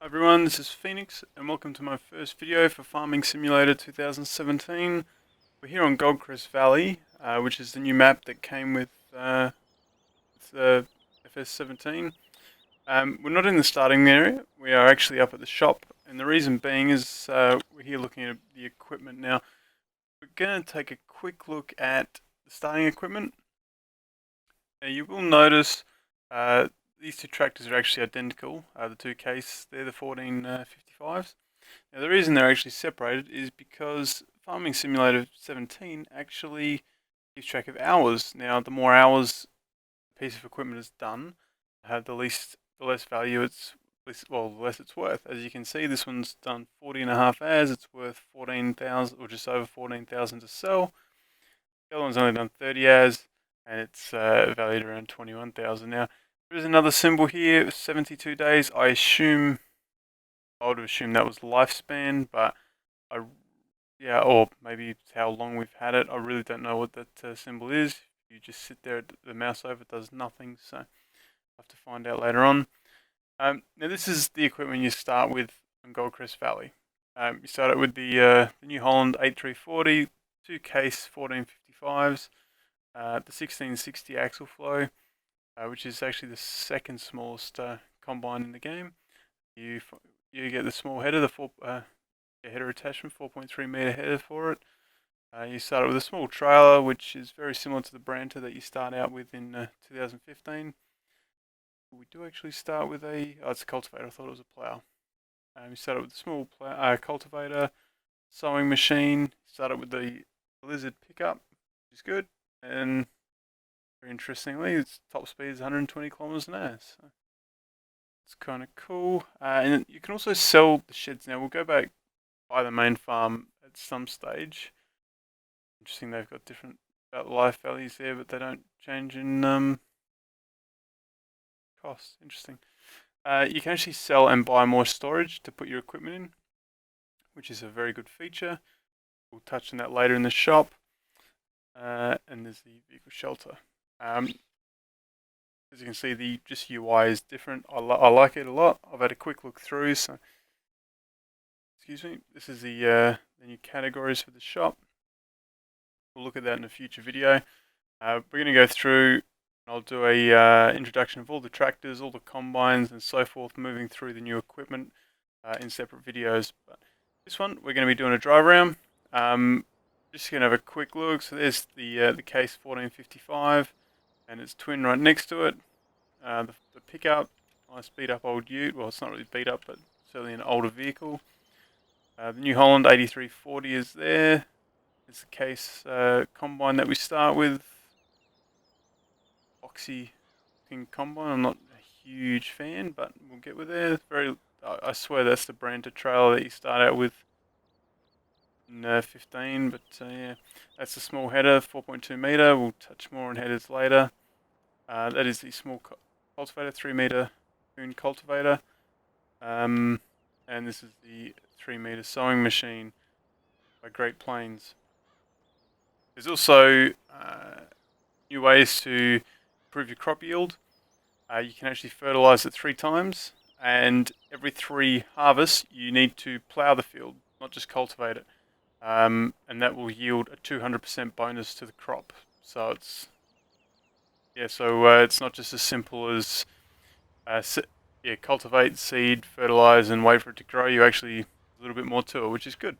Hi everyone, this is Phoenix and welcome to my first video for Farming Simulator 2017. We're here on Goldcrest Valley, which is the new map that came with FS17. We're not in the starting area, we are actually up at the shop, and the reason being is we're here looking at the equipment now. We're going to take a quick look at the starting equipment. Now you will notice these two tractors are actually identical, the two case, they're the 1455s. Now the reason they're actually separated is because Farming Simulator 17 actually keeps track of hours. Now the more hours a piece of equipment is done, the less value the less it's worth. As you can see, this one's done 40 and a half hours, it's worth 14,000 or just over 14,000 to sell. The other one's only done 30 hours and it's valued around 21,000. Now there is another symbol here, 72 days. I would assume that was lifespan, but yeah, or maybe it's how long we've had it. I really don't know what that symbol is. You just sit there, the mouse over, it does nothing, so I'll have to find out later on. Now this is the equipment you start with on Goldcrest Valley. You start it with the New Holland 8340, two case 1455s, the 1660 axle flow, which is actually the second smallest combine in the game. You get the small header, the header attachment, 4.3 meter header for it. You start with a small trailer, which is very similar to the Branter that you start out with in 2015. We do actually start with it's a cultivator. I thought it was a plough. You start with a small cultivator, sowing machine. Start with the Lizard pickup, which is good. And very interestingly, its top speed is 120 kilometers an hour. So it's kind of cool. And you can also sell the sheds. Now we'll go back by the main farm at some stage. Interesting, they've got different life values there, but they don't change in cost. Interesting. You can actually sell and buy more storage to put your equipment in, which is a very good feature. We'll touch on that later in the shop. And there's the vehicle shelter. As you can see, the just UI is different. I like it a lot. I've had a quick look through. So, excuse me. This is the new categories for the shop. We'll look at that in a future video. We're going to go through, and I'll do a introduction of all the tractors, all the combines, and so forth, moving through the new equipment in separate videos. But this one, we're going to be doing a drive around. Just going to have a quick look. So there's the case 1455, and its twin right next to it. The pickup, nice beat up old ute. Well, it's not really beat up, but certainly an older vehicle. The New Holland 8340 is there. It's the case combine that we start with. Boxy looking combine. I'm not a huge fan, but we'll get with there. I swear that's the Branter trailer that you start out with in 15, but yeah, that's the small header, 4.2 meter. We'll touch more on headers later. That is the small cultivator, 3 meter Boone cultivator, and this is the 3 meter sowing machine by Great Plains. There's also new ways to improve your crop yield. You can actually fertilize it 3 times, and every 3 harvests you need to plough the field, not just cultivate it. And that will yield a 200% bonus to the crop. So it's it's not just as simple as cultivate, seed, fertilize, and wait for it to grow. You actually a little bit more to it, which is good.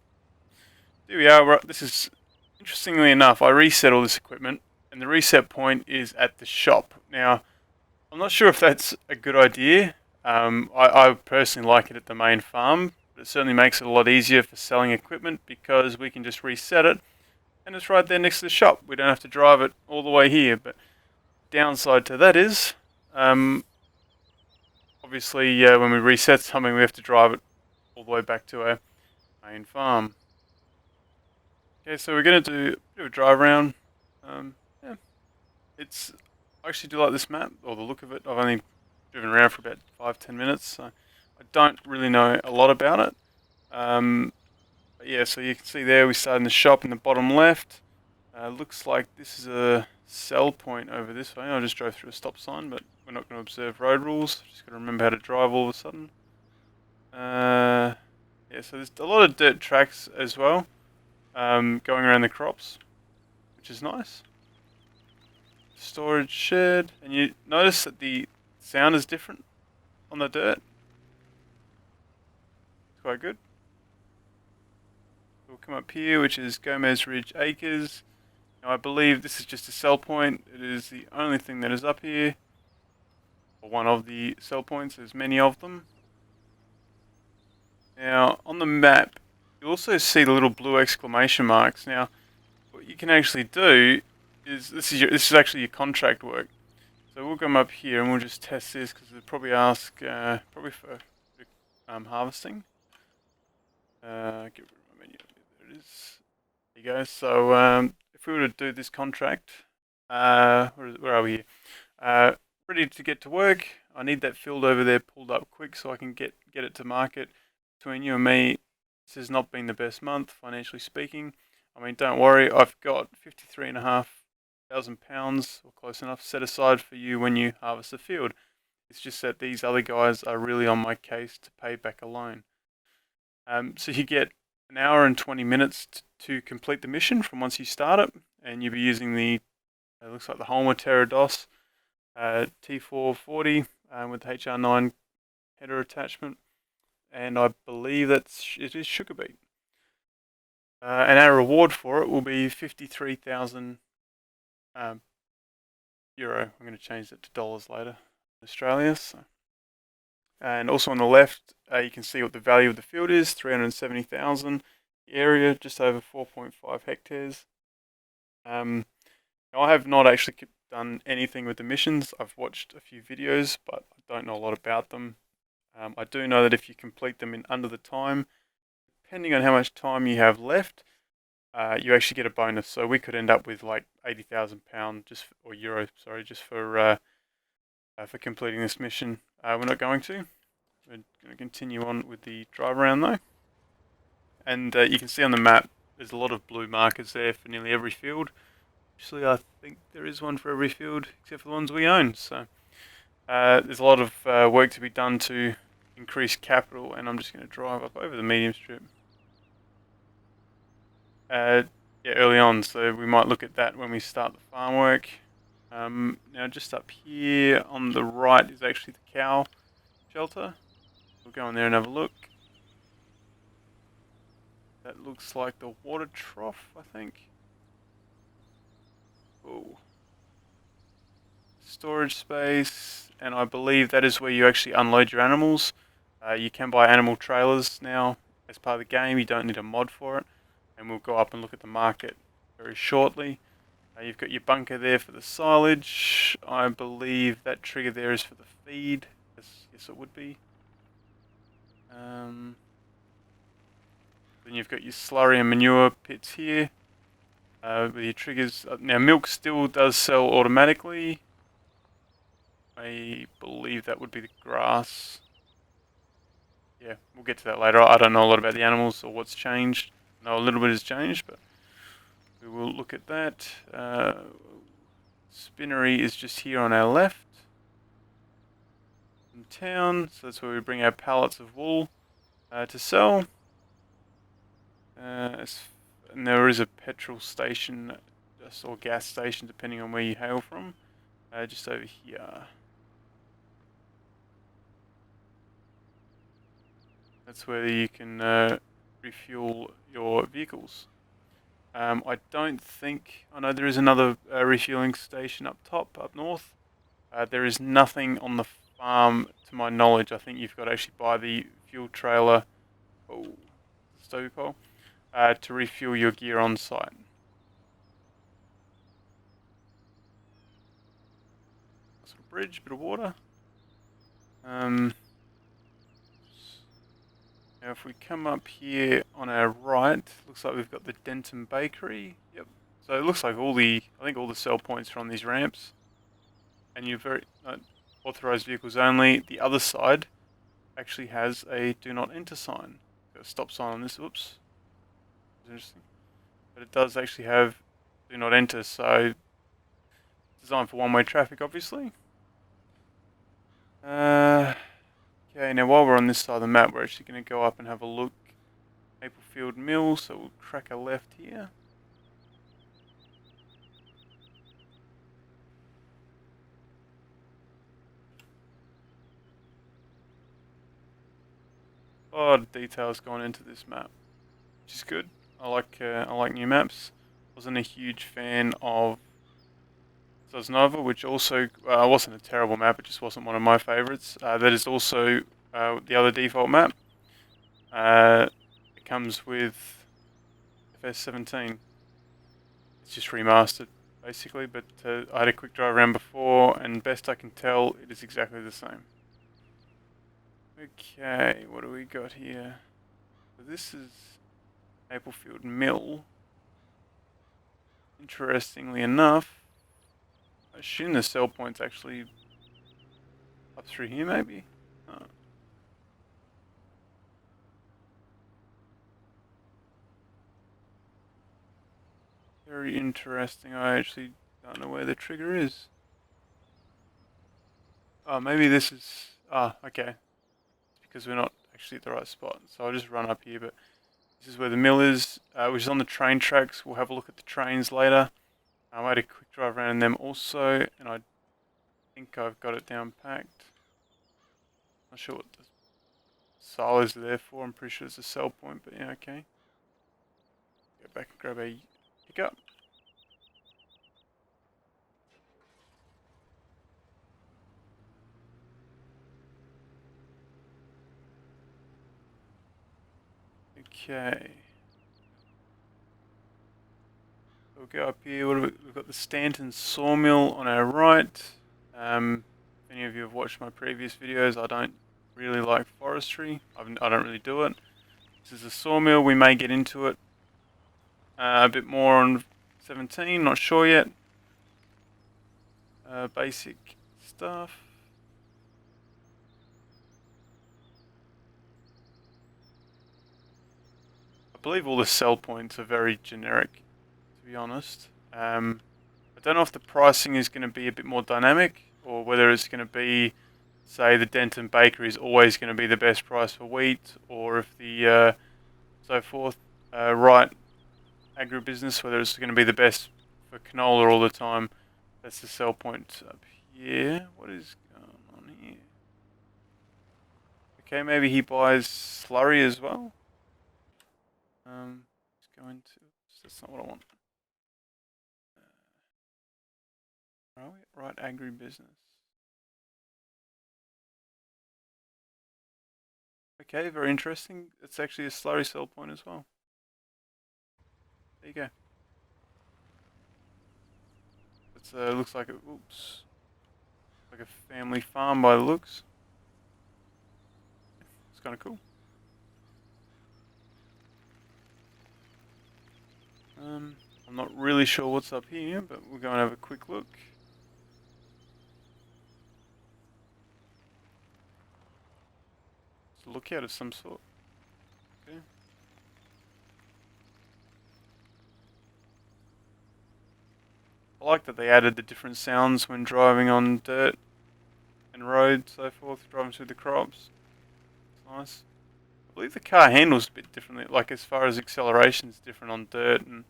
There we are. This is interestingly enough, I reset all this equipment, and the reset point is at the shop. Now, I'm not sure if that's a good idea. I personally like it at the main farm. It certainly makes it a lot easier for selling equipment because we can just reset it and it's right there next to the shop. We don't have to drive it all the way here. But downside to that is, obviously, when we reset something, we have to drive it all the way back to our main farm. Okay, so we're going to do a bit of a drive around. Yeah, I actually do like this map, or the look of it. I've only driven around for about 5-10 minutes, so I don't really know a lot about it. But yeah, so you can see there we start in the shop in the bottom left. Looks like this is a sell point over this way. I just drove through a stop sign, but we're not going to observe road rules. Just got to remember how to drive all of a sudden. Yeah, so there's a lot of dirt tracks as well, going around the crops, which is nice. Storage shed, and you notice that the sound is different on the dirt. It's quite good. We'll come up here, which is Gomez Ridge Acres. Now I believe this is just a sell point. It is the only thing that is up here, or one of the sell points. There's many of them. Now on the map, you'll also see the little blue exclamation marks. Now, what you can actually do is this is actually your contract work. So we'll come up here and we'll just test this because they'll probably ask probably for harvesting. Get rid of my menu. There it is. There you go. So if we were to do this contract, where are we here? Ready to get to work. I need that field over there pulled up quick so I can get it to market. Between you and me, this has not been the best month financially speaking. I mean, don't worry. I've got 53,500 pounds or close enough set aside for you when you harvest the field. It's just that these other guys are really on my case to pay back a loan. So you get an hour and 20 minutes to complete the mission from once you start it, and you'll be using the it looks like the Holmer Terrados T440 with the HR9 header attachment, and I believe it is sugar beet. And our reward for it will be 53,000 euro. I'm going to change that to dollars later in Australia. So. And also on the left, you can see what the value of the field is, 370,000. The area, just over 4.5 hectares. Now I have not actually done anything with the missions. I've watched a few videos, but I don't know a lot about them. I do know that if you complete them in under the time, depending on how much time you have left, you actually get a bonus. So we could end up with like £80,000 or euro, sorry, just for completing this mission. We're not going to. We're going to continue on with the drive around though. And you can see on the map, there's a lot of blue markers there for nearly every field. Actually, I think there is one for every field except for the ones we own. So there's a lot of work to be done to increase capital, and I'm just going to drive up over the medium strip. Yeah, early on, so we might look at that when we start the farm work. Now just up here on the right is actually the cow shelter. We'll go in there and have a look. That looks like the water trough, I think. Oh. Storage space, and I believe that is where you actually unload your animals. You can buy animal trailers now as part of the game. You don't need a mod for it. And we'll go up and look at the market very shortly. You've got your bunker there for the silage. I believe that trigger there is for the feed. Yes, it would be. Then you've got your slurry and manure pits here with your triggers. Now milk still does sell automatically. I believe that would be the grass. Yeah, we'll get to that later. I don't know a lot about the animals or what's changed. I know a little bit has changed, but we will look at that. Spinnery is just here on our left in town, so that's where we bring our pallets of wool to sell. And there is a petrol station or gas station, depending on where you hail from, just over here. That's where you can refuel your vehicles. I don't think... I know there is another refueling station up top, up north. There is nothing on the farm, to my knowledge. I think you've got to actually buy the fuel trailer, stove pole, to refuel your gear on site. Sort of bridge, bit of water. Now if we come up here on our right, looks like we've got the Denton Bakery. Yep. So it looks like I think all the sell points are on these ramps. And you're very authorized vehicles only. The other side actually has a do not enter sign. Got a stop sign on this. Whoops. That's interesting. But it does actually have do not enter, so designed for one-way traffic, obviously. Okay, now while we're on this side of the map, we're actually going to go up and have a look. Maplefield Mill, so we'll crack a left here. A lot of details gone into this map, which is good. I like new maps. Wasn't a huge fan of Sosnova, which also wasn't a terrible map. It just wasn't one of my favourites. That is also the other default map. It comes with FS17. It's just remastered, basically. But I had a quick drive around before, and best I can tell, it is exactly the same. Okay, what do we got here? So this is Maplefield Mill. Interestingly enough, I assume the sell point's actually up through here, maybe? Oh. Very interesting. I actually don't know where the trigger is. Oh, maybe this is... Ah, okay. It's because we're not actually at the right spot. So I'll just run up here, but this is where the mill is, which is on the train tracks. We'll have a look at the trains later. I had a quick drive around in them also, and I think I've got it down packed. Not sure what the silos are there for. I'm pretty sure it's a sell point, but yeah, okay. Go back and grab a pickup. Okay. We'll go up here. We've got the Stanton Sawmill on our right. If any of you have watched my previous videos, I don't really like forestry. I don't really do it. This is a sawmill. We may get into it a bit more on 17. Not sure yet. Basic stuff. I believe all the sell points are very generic, to be honest. I don't know if the pricing is going to be a bit more dynamic, or whether it's going to be, say, the Denton Bakery is always going to be the best price for wheat, or if the so forth, right agribusiness, whether it's going to be the best for canola all the time. That's the sell point up here. What is going on here? Okay, maybe he buys slurry as well. Let's go into. That's not what I want. Right agribusiness. Okay, very interesting. It's actually a slurry sell point as well. There you go. It's looks like like a family farm by the looks. It's kind of cool. I'm not really sure what's up here, but we'll go and have a quick look. It's a lookout of some sort. Okay. I like that they added the different sounds when driving on dirt and road, so forth, driving through the crops. It's nice. I believe the car handles a bit differently, like as far as acceleration is different on dirt and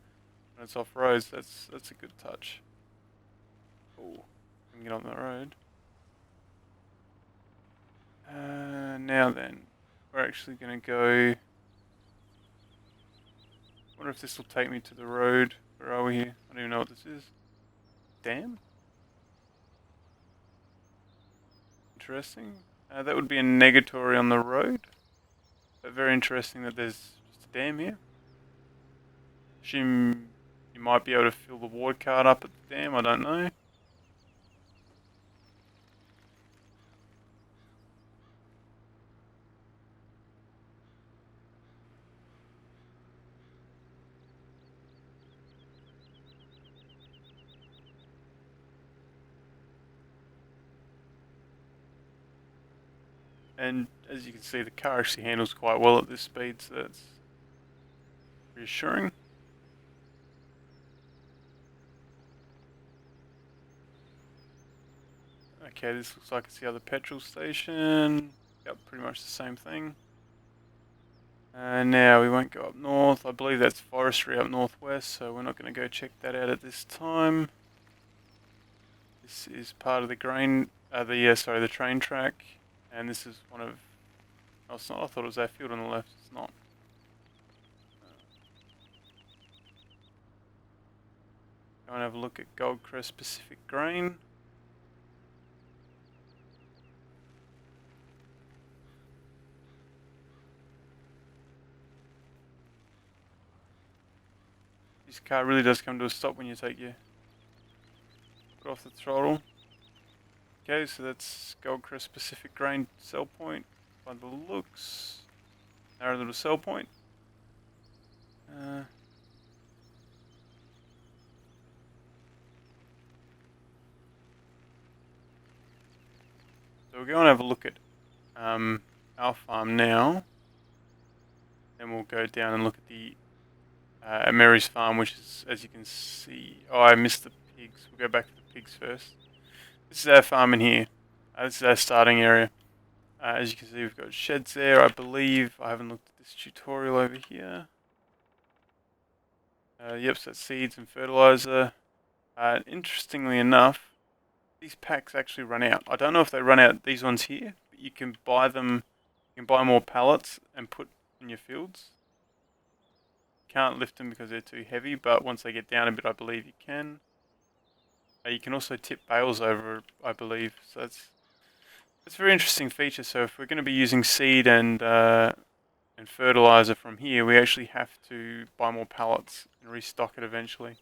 when it's off roads. That's a good touch. Oh, can get on the road. Now then, we're actually going to go. Wonder if this will take me to the road. Where are we here? I don't even know what this is. Dam? Interesting. That would be a negatory on the road. But very interesting that there's just a dam here. Assume you might be able to fill the ward card up at the dam, I don't know. And as you can see, the car actually handles quite well at this speed, so that's reassuring. Okay, this looks like it's the other petrol station. Yep, pretty much the same thing. Now we won't go up north. I believe that's forestry up northwest, so we're not going to go check that out at this time. This is part of the the train track, and this is one of. Oh, it's not. I thought it was our field on the left. It's not. Go and have a look at Goldcrest Pacific Grain. This car really does come to a stop when you take your foot off the throttle. Okay, so that's Goldcrest Pacific Grain sell point. By the looks, narrow little sell point. So we'll go and have a look at our farm now. Then we'll go down and look at the Mary's farm, which is, as you can see, oh, I missed the pigs. We'll go back to the pigs first. This is our farm in here. This is our starting area. As you can see, we've got sheds there. I believe I haven't looked at this tutorial over here. Yep, so that's seeds and fertilizer. Interestingly enough, these packs actually run out. I don't know if they run out these ones here, but you can buy them. You can buy more pallets and put in your fields. Can't lift them because they're too heavy, but once they get down a bit, I believe you can. You can also tip bales over, I believe. So that's a very interesting feature. So if we're going to be using seed and fertilizer from here, we actually have to buy more pallets and restock it eventually.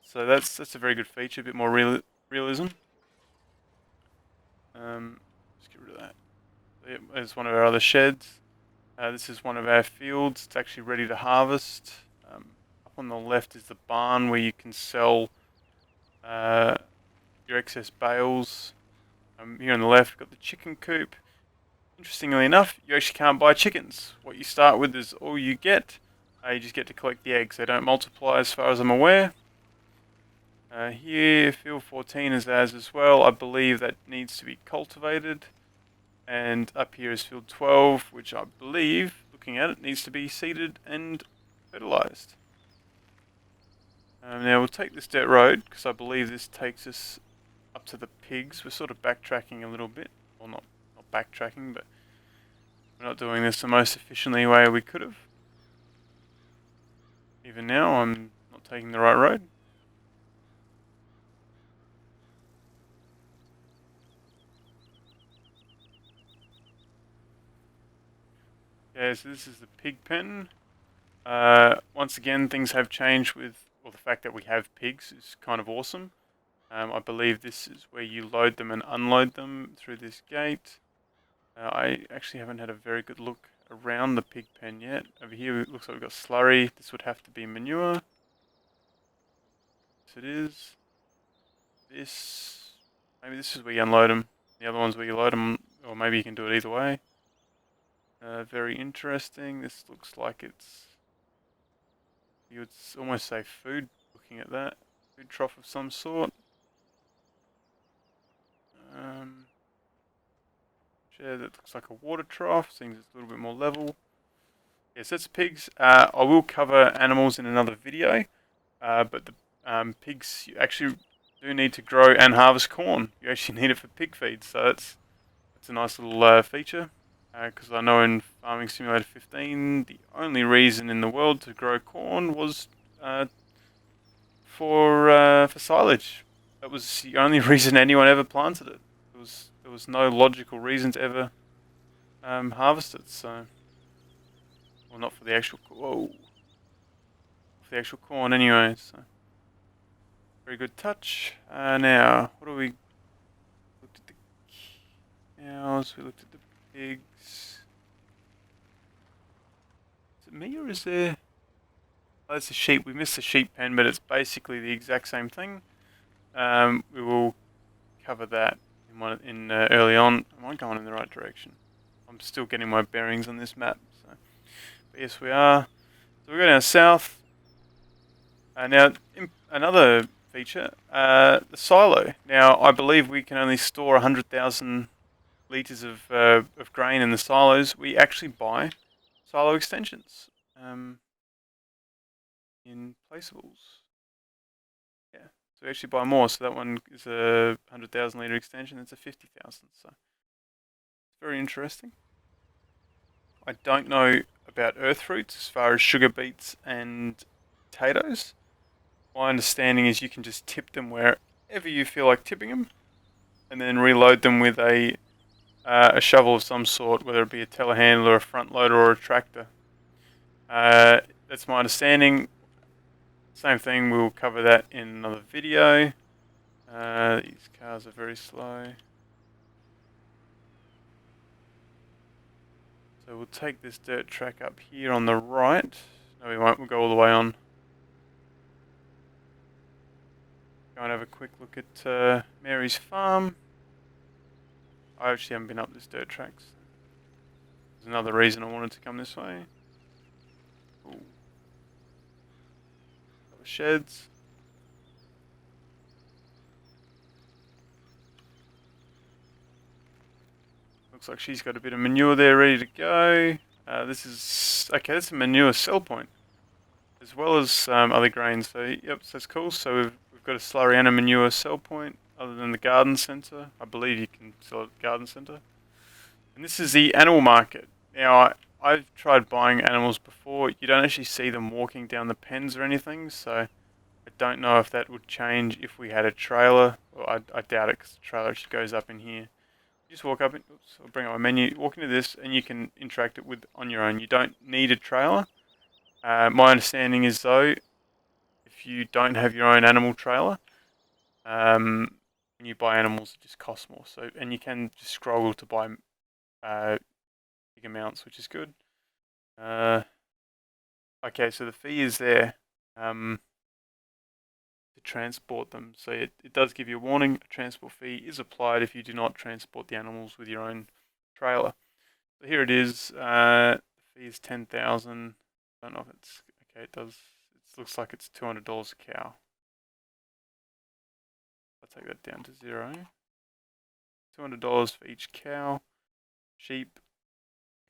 So that's a very good feature, a bit more realism. Let's get rid of that. So, yep, there's one of our other sheds. This is one of our fields. It's actually ready to harvest. Up on the left is the barn where you can sell your excess bales. Here on the left, we've got the chicken coop. Interestingly enough, you actually can't buy chickens. What you start with is all you get. You just get to collect the eggs. They don't multiply as far as I'm aware. Here, field 14 is ours as well. I believe that needs to be cultivated. And up here is field 12, which I believe, looking at it, needs to be seeded and fertilized. Now we'll take this dirt road, because I believe this takes us up to the pigs. We're sort of backtracking a little bit. Well, not backtracking, but we're not doing this the most efficiently way we could have. Even now, I'm not taking the right road. Okay, so this is the pig pen. Once again, things have changed with, well, the fact that we have pigs is kind of awesome. I believe this is where you load them and unload them through this gate. I actually haven't had a very good look around the pig pen yet. Over here it looks like we've got slurry. This would have to be manure. Yes, it is. Maybe this is where you unload them. The other one's where you load them, or maybe you can do it either way. Very interesting. This looks like you would almost say food, looking at that. Food trough of some sort. That looks like a water trough, seems it's a little bit more level. Yes, that's pigs. I will cover animals in another video, but the pigs, you actually do need to grow and harvest corn. You actually need it for pig feed, so that's a nice little feature. Because I know in Farming Simulator 15, the only reason in the world to grow corn was for silage. That was the only reason anyone ever planted it. There was no logical reason to ever harvest it. So, well, not for the actual for the actual corn anyway. So, very good touch. Now, what do we looked at the cows? We looked at the pigs. Is it me or is there? Oh, that's the sheep. We missed the sheep pen, but it's basically the exact same thing. We will cover that in early on. Am I going in the right direction? I'm still getting my bearings on this map. So, but yes, we are. So we're going down south. Now, another feature, the silo. Now, I believe we can only store 100,000 litres of grain in the silos, we actually buy silo extensions in placeables. Yeah, so we actually buy more. So that one is a 100,000 litre extension. It's a 50,000. So it's very interesting. I don't know about earth roots as far as sugar beets and potatoes. My understanding is you can just tip them wherever you feel like tipping them, and then reload them with a shovel of some sort, whether it be a telehandler, a front loader, or a tractor. That's my understanding. Same thing, we'll cover that in another video. These cars are very slow. So we'll take this dirt track up here on the right. No, we won't. We'll go all the way on. Go and have a quick look at Mary's farm. I actually haven't been up this dirt tracks. There's another reason I wanted to come this way. Ooh. Couple of sheds. Looks like she's got a bit of manure there ready to go. This is okay. That's a manure sell point, as well as other grains. So yep, so that's cool. So we've got a slurry and a manure sell point, other than the garden centre. I believe you can sell it at the garden centre. And this is the animal market. Now I've tried buying animals before. You don't actually see them walking down the pens or anything. So I don't know if that would change if we had a trailer. Well, I doubt it, because the trailer actually goes up in here. You just walk up, oops, I'll bring up my menu, walk into this, and you can interact it with on your own. You don't need a trailer. My understanding is, though, if you don't have your own animal trailer, when you buy animals, it just costs more. So, and you can just scroll to buy big amounts, which is good. Okay, so the fee is there to transport them. So it does give you a warning. A transport fee is applied if you do not transport the animals with your own trailer. So here it is. The fee is 10,000. I don't know if it's okay. It does. It looks like it's $200 a cow. I'll take that down to zero. $200 for each cow. Sheep.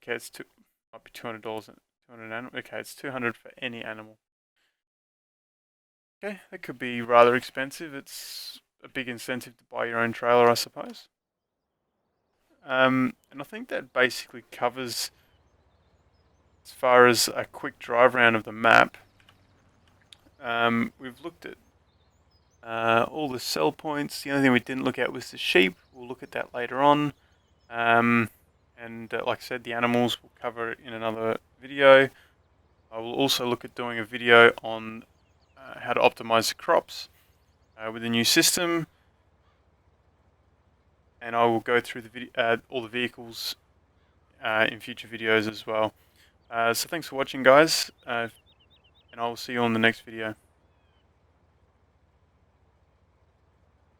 Okay, might be $200. 200 animal. Okay, it's 200 for any animal. Okay, that could be rather expensive. It's a big incentive to buy your own trailer, I suppose. And I think that basically covers, as far as a quick drive around of the map. We've looked at all the sell points. The only thing we didn't look at was the sheep. We'll look at that later on. And like I said, the animals we'll cover in another video. I will also look at doing a video on how to optimize the crops with the new system. And I will go through all the vehicles in future videos as well. So thanks for watching, guys, and I will see you on the next video.